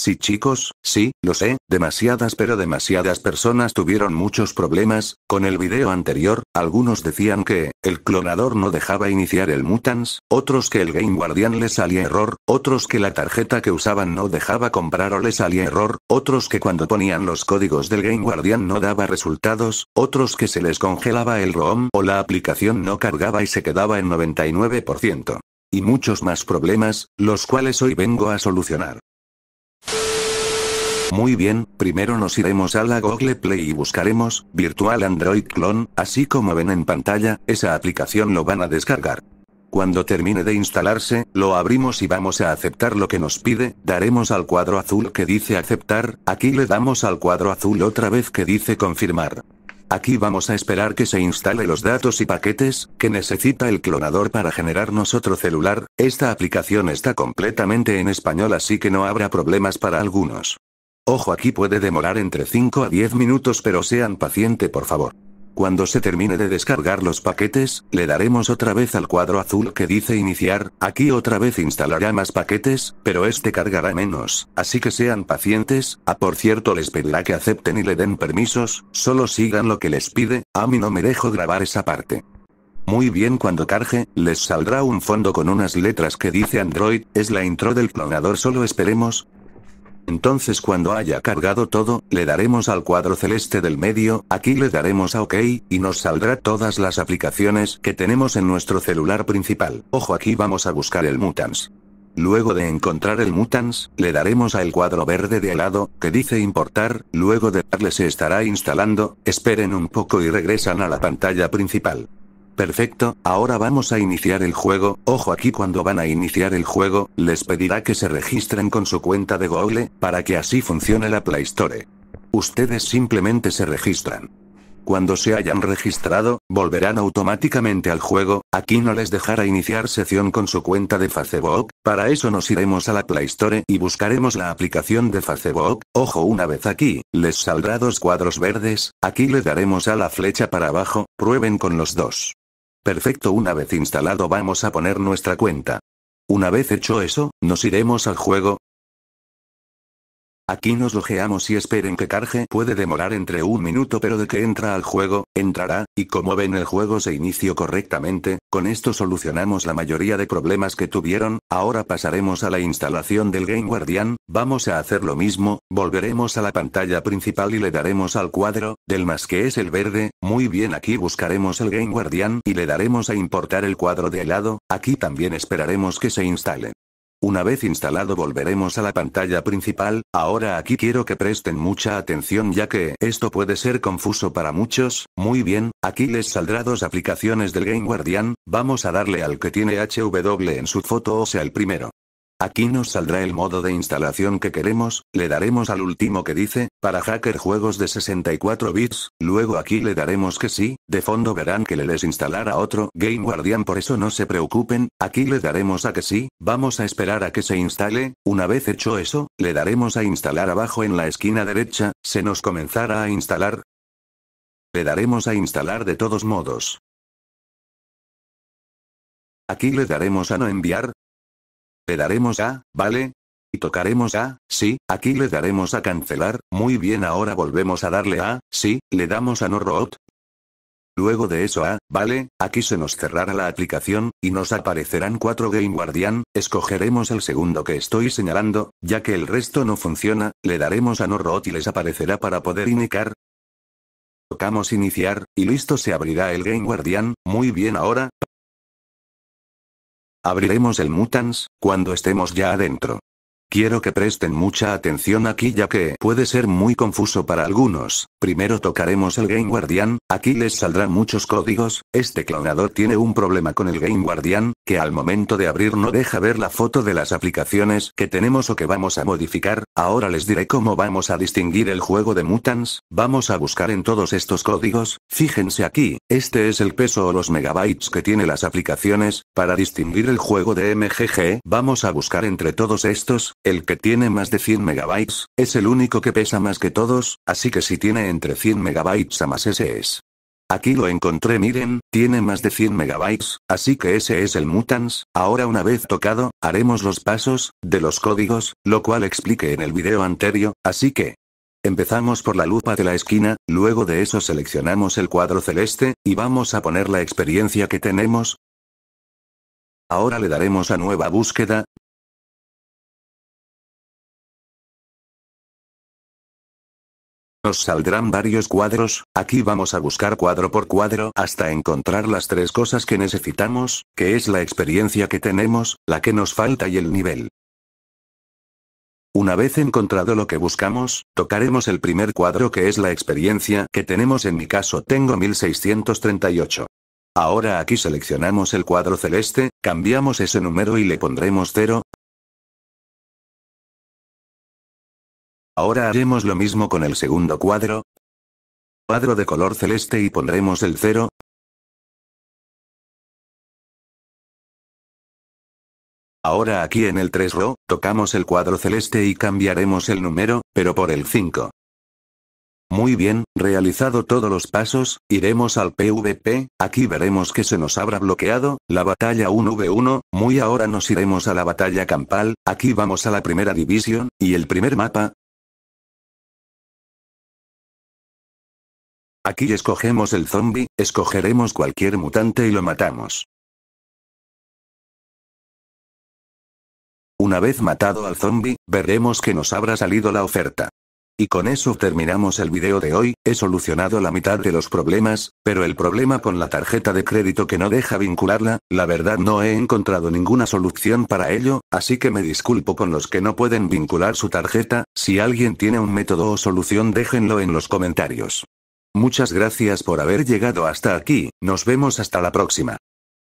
Sí chicos, sí, lo sé, demasiadas pero demasiadas personas tuvieron muchos problemas, con el video anterior, algunos decían que, el clonador no dejaba iniciar el Mutants, otros que el Game Guardian les salía error, otros que la tarjeta que usaban no dejaba comprar o les salía error, otros que cuando ponían los códigos del Game Guardian no daba resultados, otros que se les congelaba el ROM o la aplicación no cargaba y se quedaba en 99%. Y muchos más problemas, los cuales hoy vengo a solucionar. Muy bien, primero nos iremos a la Google Play y buscaremos Virtual Android Clone, así como ven en pantalla, esa aplicación lo van a descargar. Cuando termine de instalarse, lo abrimos y vamos a aceptar lo que nos pide, daremos al cuadro azul que dice aceptar, aquí le damos al cuadro azul otra vez que dice confirmar. Aquí vamos a esperar que se instale los datos y paquetes que necesita el clonador para generarnos otro celular. Esta aplicación está completamente en español así que no habrá problemas para algunos. Ojo, aquí puede demorar entre 5 a 10 minutos pero sean paciente por favor. Cuando se termine de descargar los paquetes, le daremos otra vez al cuadro azul que dice iniciar, aquí otra vez instalará más paquetes, pero este cargará menos, así que sean pacientes. Por cierto les pedirá que acepten y le den permisos, solo sigan lo que les pide, a mí no me dejo grabar esa parte. Muy bien, cuando cargue, les saldrá un fondo con unas letras que dice Android, es la intro del clonador, solo esperemos. Entonces cuando haya cargado todo, le daremos al cuadro celeste del medio, aquí le daremos a OK, y nos saldrá todas las aplicaciones que tenemos en nuestro celular principal. Ojo, aquí vamos a buscar el Mutants. Luego de encontrar el Mutants, le daremos al cuadro verde de al lado, que dice importar, luego de darle se estará instalando, esperen un poco y regresan a la pantalla principal. Perfecto, ahora vamos a iniciar el juego. Ojo, aquí cuando van a iniciar el juego, les pedirá que se registren con su cuenta de Google, para que así funcione la Play Store. Ustedes simplemente se registran. Cuando se hayan registrado, volverán automáticamente al juego. Aquí no les dejará iniciar sesión con su cuenta de Facebook, para eso nos iremos a la Play Store y buscaremos la aplicación de Facebook. Ojo, una vez aquí, les saldrá dos cuadros verdes, aquí le daremos a la flecha para abajo, prueben con los dos. Perfecto, una vez instalado vamos a poner nuestra cuenta. Una vez hecho eso, nos iremos al juego. Aquí nos logueamos y esperen que cargue, puede demorar entre un minuto pero de que entra al juego, entrará, y como ven el juego se inició correctamente. Con esto solucionamos la mayoría de problemas que tuvieron. Ahora pasaremos a la instalación del Game Guardian, vamos a hacer lo mismo, volveremos a la pantalla principal y le daremos al cuadro del más que es el verde. Muy bien, aquí buscaremos el Game Guardian y le daremos a importar el cuadro de al lado, aquí también esperaremos que se instale. Una vez instalado volveremos a la pantalla principal. Ahora aquí quiero que presten mucha atención ya que esto puede ser confuso para muchos. Muy bien, aquí les saldrá dos aplicaciones del Game Guardian, vamos a darle al que tiene HW en su foto, o sea el primero. Aquí nos saldrá el modo de instalación que queremos, le daremos al último que dice, para hacker juegos de 64 bits, luego aquí le daremos que sí, de fondo verán que les instalará otro Game Guardian, por eso no se preocupen, aquí le daremos a que sí, vamos a esperar a que se instale. Una vez hecho eso, le daremos a instalar abajo en la esquina derecha, se nos comenzará a instalar. Le daremos a instalar de todos modos. Aquí le daremos a no enviar. Le daremos a, vale. Y tocaremos a, sí, aquí le daremos a cancelar. Muy bien, ahora volvemos a darle a, sí, le damos a no root. Luego de eso a, vale, aquí se nos cerrará la aplicación, y nos aparecerán 4 Game Guardian, escogeremos el segundo que estoy señalando, ya que el resto no funciona, le daremos a no root y les aparecerá para poder iniciar. Tocamos iniciar, y listo, se abrirá el Game Guardian. Muy bien, ahora abriremos el Mutants, cuando estemos ya adentro. Quiero que presten mucha atención aquí ya que puede ser muy confuso para algunos. Primero tocaremos el Game Guardian, aquí les saldrán muchos códigos. Este clonador tiene un problema con el Game Guardian, que al momento de abrir no deja ver la foto de las aplicaciones que tenemos o que vamos a modificar. Ahora les diré cómo vamos a distinguir el juego de Mutants. Vamos a buscar en todos estos códigos, fíjense aquí, este es el peso o los megabytes que tiene las aplicaciones. Para distinguir el juego de MGG, vamos a buscar entre todos estos. El que tiene más de 100 megabytes, es el único que pesa más que todos, así que si tiene entre 100 megabytes a más ese es. Aquí lo encontré, miren, tiene más de 100 megabytes, así que ese es el Mutants. Ahora una vez tocado, haremos los pasos, de los códigos, lo cual expliqué en el video anterior, así que... Empezamos por la lupa de la esquina, luego de eso seleccionamos el cuadro celeste, y vamos a poner la experiencia que tenemos. Ahora le daremos a nueva búsqueda. Nos saldrán varios cuadros, aquí vamos a buscar cuadro por cuadro hasta encontrar las tres cosas que necesitamos, que es la experiencia que tenemos, la que nos falta y el nivel. Una vez encontrado lo que buscamos, tocaremos el primer cuadro que es la experiencia que tenemos, en mi caso tengo 1638. Ahora aquí seleccionamos el cuadro celeste, cambiamos ese número y le pondremos 0. Ahora haremos lo mismo con el segundo cuadro. Cuadro de color celeste y pondremos el 0. Ahora aquí en el 3 row, tocamos el cuadro celeste y cambiaremos el número, pero por el 5. Muy bien, realizado todos los pasos, iremos al PvP, aquí veremos que se nos habrá bloqueado, la batalla 1v1, muy ahora nos iremos a la batalla campal, aquí vamos a la primera división, y el primer mapa. Aquí escogemos el zombie, escogeremos cualquier mutante y lo matamos. Una vez matado al zombie, veremos que nos habrá salido la oferta. Y con eso terminamos el video de hoy, he solucionado la mitad de los problemas, pero el problema con la tarjeta de crédito que no deja vincularla, la verdad no he encontrado ninguna solución para ello, así que me disculpo con los que no pueden vincular su tarjeta, si alguien tiene un método o solución déjenlo en los comentarios. Muchas gracias por haber llegado hasta aquí, nos vemos hasta la próxima.